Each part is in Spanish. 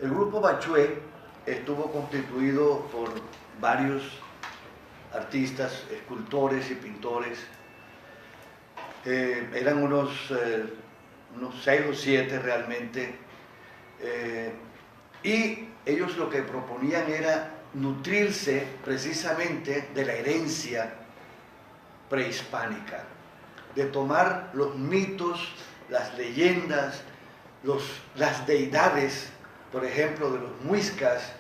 El grupo Bachué estuvo constituido por varios artistas, escultores y pintores. Eran unos 6 o 7 realmente. Y ellos lo que proponían era nutrirse precisamente de la herencia prehispánica, de tomar los mitos, las leyendas, las deidades, por ejemplo, de los muiscas,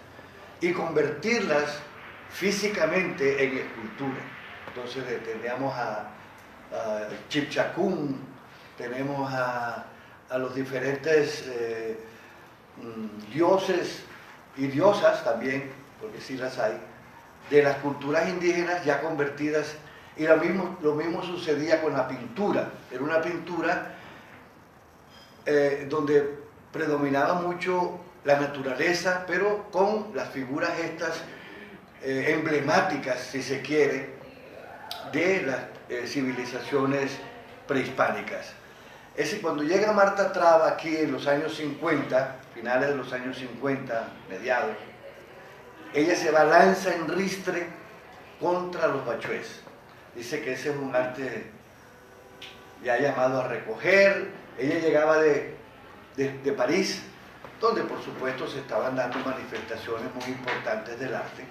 y convertirlas físicamente en escultura. Entonces teníamos a Chipchacún, tenemos a los diferentes dioses y diosas también, porque sí las hay, de las culturas indígenas ya convertidas. Y lo mismo sucedía con la pintura. Era una pintura donde predominaba mucho la naturaleza, pero con las figuras estas emblemáticas, si se quiere, de las civilizaciones prehispánicas. Cuando llega Marta Traba aquí en los años 50, finales de los años 50, mediados, ella se lanza en ristre contra los bachués. Dice que ese es un arte ya llamado a recoger. Ella llegaba de París, donde por supuesto se estaban dando manifestaciones muy importantes del arte.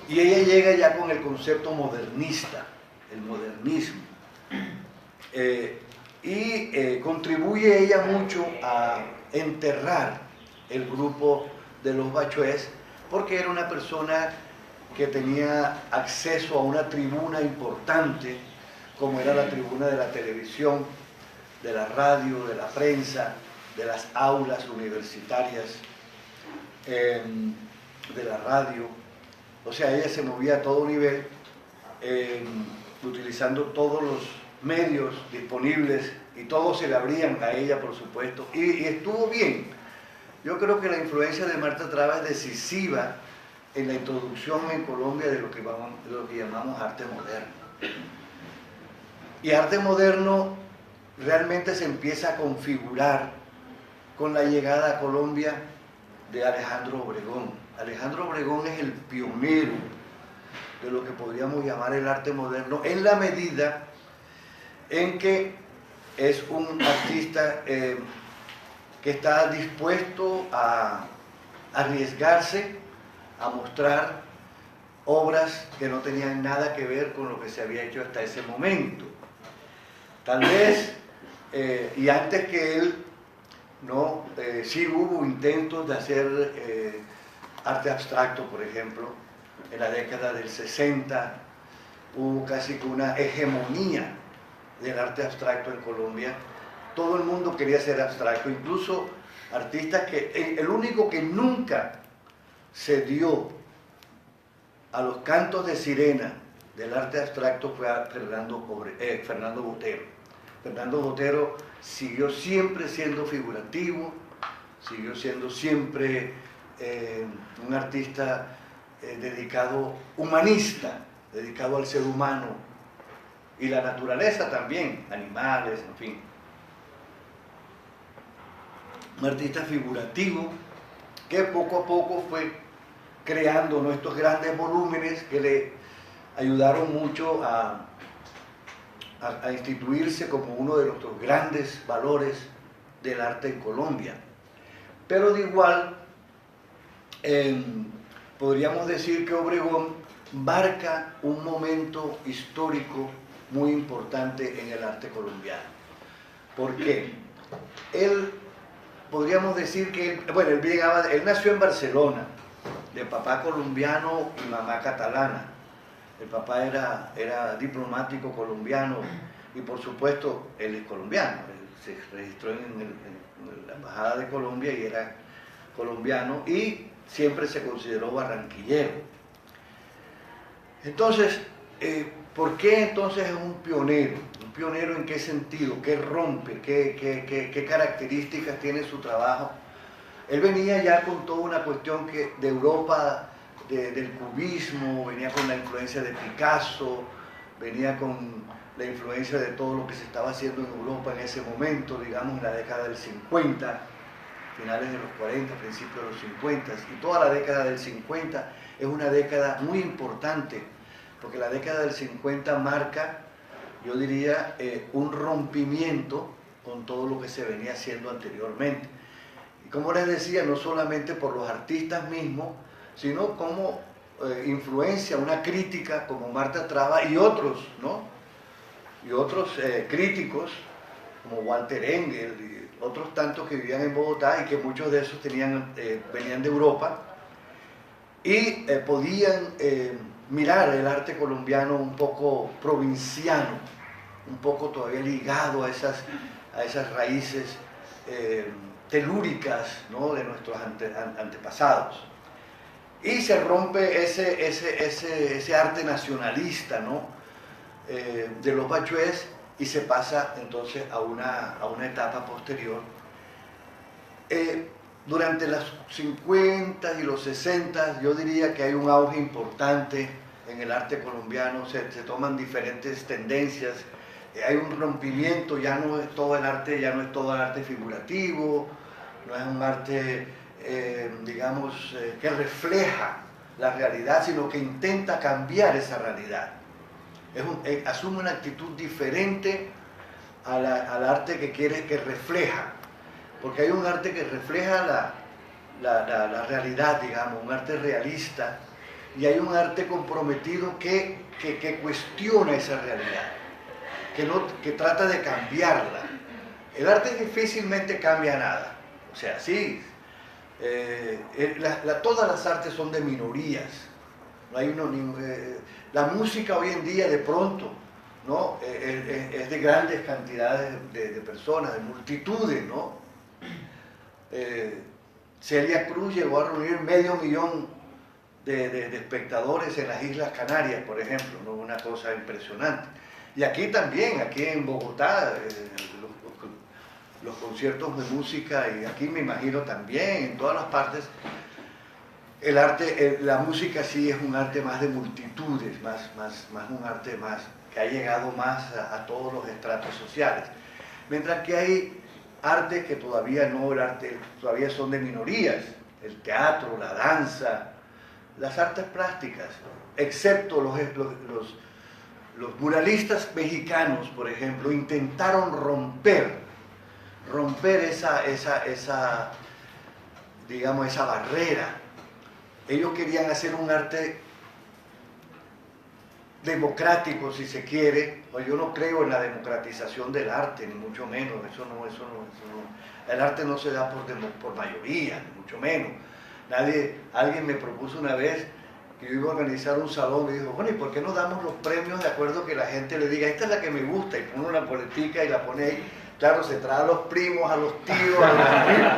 Y ella llega ya con el concepto modernista, el modernismo. Contribuye ella mucho a enterrar el grupo de los bachués, porque era una persona que tenía acceso a una tribuna importante, como era la tribuna de la televisión, de la radio, de la prensa, de las aulas universitarias, de la radio. O sea, ella se movía a todo nivel, utilizando todos los medios disponibles, y todos se le abrían a ella, por supuesto, y estuvo bien. Yo creo que la influencia de Marta Traba es decisiva en la introducción en Colombia de lo que llamamos arte moderno. Y arte moderno realmente se empieza a configurar con la llegada a Colombia de Alejandro Obregón. Alejandro Obregón es el pionero de lo que podríamos llamar el arte moderno, en la medida en que es un artista que está dispuesto a arriesgarse, a mostrar obras que no tenían nada que ver con lo que se había hecho hasta ese momento. Tal vez, y antes que él, sí hubo intentos de hacer arte abstracto, por ejemplo. En la década del 60 hubo casi una hegemonía del arte abstracto en Colombia. Todo el mundo quería ser abstracto, incluso artistas que... El único que nunca se dio a los cantos de sirena del arte abstracto fue a Fernando Botero. Fernando Botero siguió siempre siendo figurativo, siguió siendo siempre un artista dedicado, humanista, dedicado al ser humano y la naturaleza también, animales, en fin. Un artista figurativo que poco a poco fue creando nuestros grandes volúmenes que le ayudaron mucho a instituirse como uno de nuestros grandes valores del arte en Colombia. Pero de igual, podríamos decir que Obregón marca un momento histórico muy importante en el arte colombiano. ¿Por qué? Podríamos decir que él nació en Barcelona, de papá colombiano y mamá catalana. El papá era diplomático colombiano y por supuesto él es colombiano. Él se registró en la embajada de Colombia y era colombiano y siempre se consideró barranquillero. Entonces, ¿por qué entonces es un pionero? ¿Un pionero en qué sentido? ¿Qué rompe? ¿Qué características tiene su trabajo? Él venía ya con toda una cuestión de Europa, del cubismo, venía con la influencia de Picasso, venía con la influencia de todo lo que se estaba haciendo en Europa en ese momento, digamos en la década del 50. finales de los 40, principios de los 50, y toda la década del 50 es una década muy importante, porque la década del 50 marca, yo diría, un rompimiento con todo lo que se venía haciendo anteriormente. Y como les decía, no solamente por los artistas mismos, sino como influencia, una crítica como Marta Traba y otros, ¿no? Y otros críticos, como Walter Engel y otros tantos que vivían en Bogotá y que muchos de esos venían de Europa y podían mirar el arte colombiano un poco provinciano, un poco todavía ligado a esas raíces telúricas, ¿no?, de nuestros antepasados. Y se rompe ese arte nacionalista, ¿no?, de los bachués, y se pasa entonces a una etapa posterior. Durante los 50 y los 60 yo diría que hay un auge importante en el arte colombiano, se toman diferentes tendencias, hay un rompimiento, ya no es todo el arte figurativo, no es un arte digamos que refleja la realidad, sino que intenta cambiar esa realidad. Asume una actitud diferente al arte que refleja, porque hay un arte que refleja la realidad, digamos, un arte realista, y hay un arte comprometido que cuestiona esa realidad, que trata de cambiarla. El arte difícilmente cambia nada, o sea, sí, todas las artes son de minorías, no hay la música hoy en día de pronto, ¿no?, es de grandes cantidades de personas, de multitudes, ¿no? Celia Cruz llegó a reunir 500.000 de espectadores en las Islas Canarias, por ejemplo, ¿no?, una cosa impresionante. Y aquí también, aquí en Bogotá, los conciertos de música, y aquí me imagino también, en todas las partes, la música sí es un arte más de multitudes, más un arte más que ha llegado más a todos los estratos sociales. Mientras que hay artes que todavía todavía son de minorías, el teatro, la danza, las artes plásticas, excepto los muralistas mexicanos, por ejemplo, intentaron romper digamos, esa barrera. Ellos querían hacer un arte democrático, si se quiere. Yo no creo en la democratización del arte, ni mucho menos. Eso no. El arte no se da por mayoría, ni mucho menos. Alguien me propuso una vez que yo iba a organizar un salón y dijo, bueno, ¿y por qué no damos los premios de acuerdo que la gente le diga, esta es la que me gusta, y pone una politica y la pone ahí? Claro, se trae a los primos, a los tíos, a los amigos.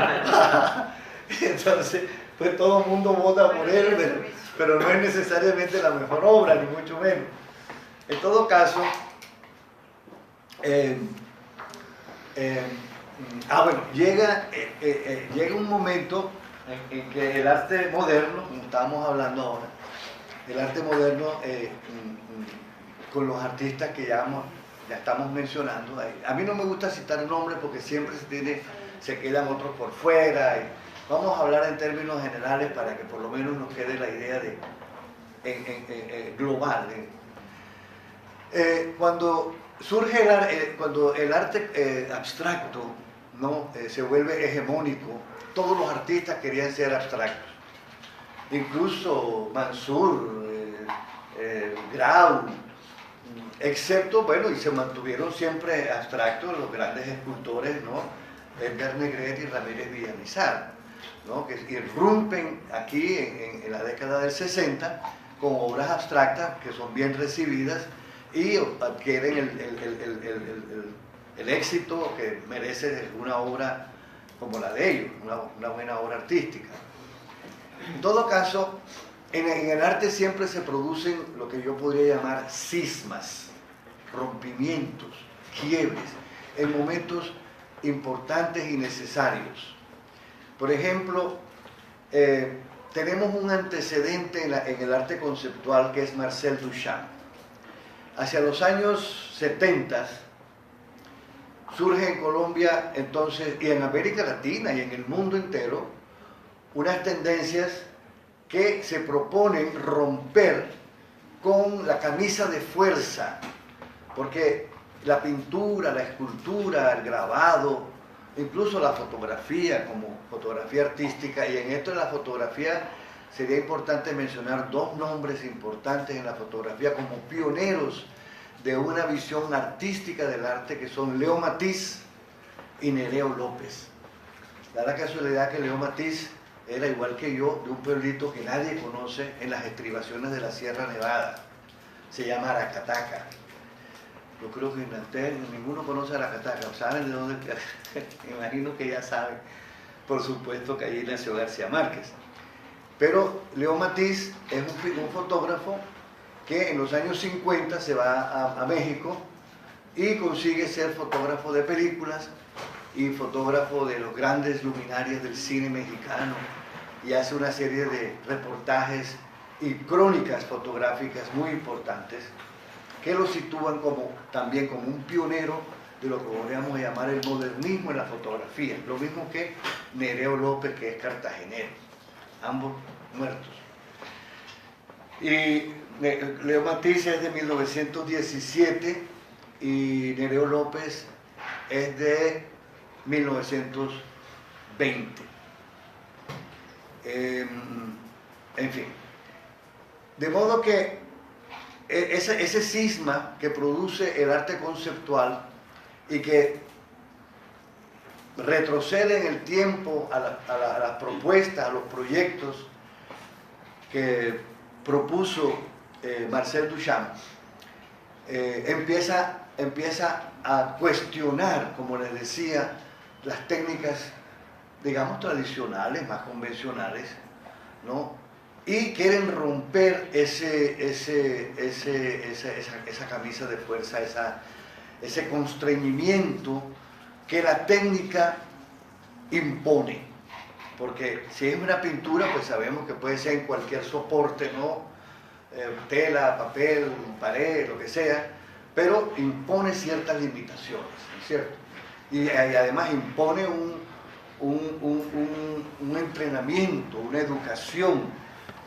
Entonces, pues todo el mundo vota por él, pero no es necesariamente la mejor obra, ni mucho menos. En todo caso, bueno, llega un momento en que el arte moderno, como estábamos hablando ahora, el arte moderno con los artistas que ya estamos mencionando, a mí no me gusta citar nombres porque siempre se quedan otros por fuera, y vamos a hablar en términos generales para que por lo menos nos quede la idea global. Cuando surge cuando el arte abstracto, ¿no?, se vuelve hegemónico, todos los artistas querían ser abstractos, incluso Mansur, Grau, excepto, bueno, y se mantuvieron siempre abstractos los grandes escultores, ¿no?, Edgar Negret y Ramírez Villamizar, ¿no?, que irrumpen aquí en la década del 60 con obras abstractas que son bien recibidas y adquieren el éxito que merece una obra como la de ellos, una buena obra artística. En todo caso, en el arte siempre se producen lo que yo podría llamar cismas, rompimientos, quiebres, en momentos importantes y necesarios. Por ejemplo, tenemos un antecedente en el arte conceptual que es Marcel Duchamp. Hacia los años 70 surge en Colombia entonces, y en América Latina y en el mundo entero, unas tendencias que se proponen romper con la camisa de fuerza, porque la pintura, la escultura, el grabado, incluso la fotografía como fotografía artística, y en esto de la fotografía sería importante mencionar dos nombres importantes en la fotografía como pioneros de una visión artística del arte, que son Leo Matiz y Nereo López. Da la casualidad que Leo Matiz era igual que yo, de un pueblito que nadie conoce en las estribaciones de la Sierra Nevada. Se llama Aracataca. Yo creo que ninguno conoce Aracataca. ¿Saben de dónde? Me imagino que ya saben. Por supuesto que allí nació García Márquez. Pero Leo Matiz es un fotógrafo que en los años 50 se va a México y consigue ser fotógrafo de películas y fotógrafo de los grandes luminarias del cine mexicano, y hace una serie de reportajes y crónicas fotográficas muy importantes que lo sitúan también como un pionero de lo que podríamos llamar el modernismo en la fotografía, lo mismo que Nereo López, que es cartagenero, ambos muertos. Y Leo Matiz es de 1917 y Nereo López es de 1920. En fin, de modo que ese cisma que produce el arte conceptual y que retrocede en el tiempo a las propuestas, a los proyectos que propuso Marcel Duchamp, empieza a cuestionar, como les decía, las técnicas, digamos, tradicionales, más convencionales, ¿no? Y quieren romper esa camisa de fuerza, ese constreñimiento que la técnica impone. Porque si es una pintura, pues sabemos que puede ser en cualquier soporte, ¿no? Tela, papel, pared, lo que sea, pero impone ciertas limitaciones, ¿no es cierto? Y además impone un entrenamiento, una educación,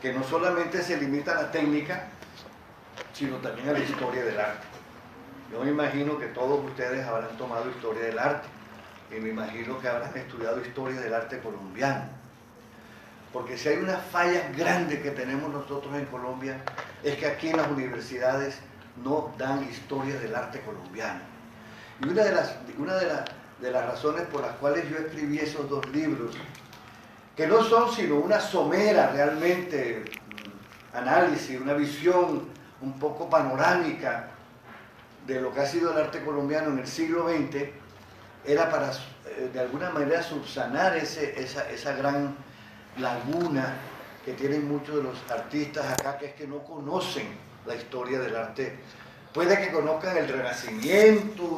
que no solamente se limita a la técnica, sino también a la historia del arte. Yo me imagino que todos ustedes habrán tomado historia del arte, y me imagino que habrán estudiado historia del arte colombiano. Porque si hay una falla grande que tenemos nosotros en Colombia, es que aquí en las universidades no dan historia del arte colombiano. Y una de las razones por las cuales yo escribí esos dos libros, que no son sino una somera realmente, análisis, una visión un poco panorámica de lo que ha sido el arte colombiano en el siglo XX, era para de alguna manera subsanar esa gran laguna que tienen muchos de los artistas acá, que es que no conocen la historia del arte. Puede que conozcan el Renacimiento,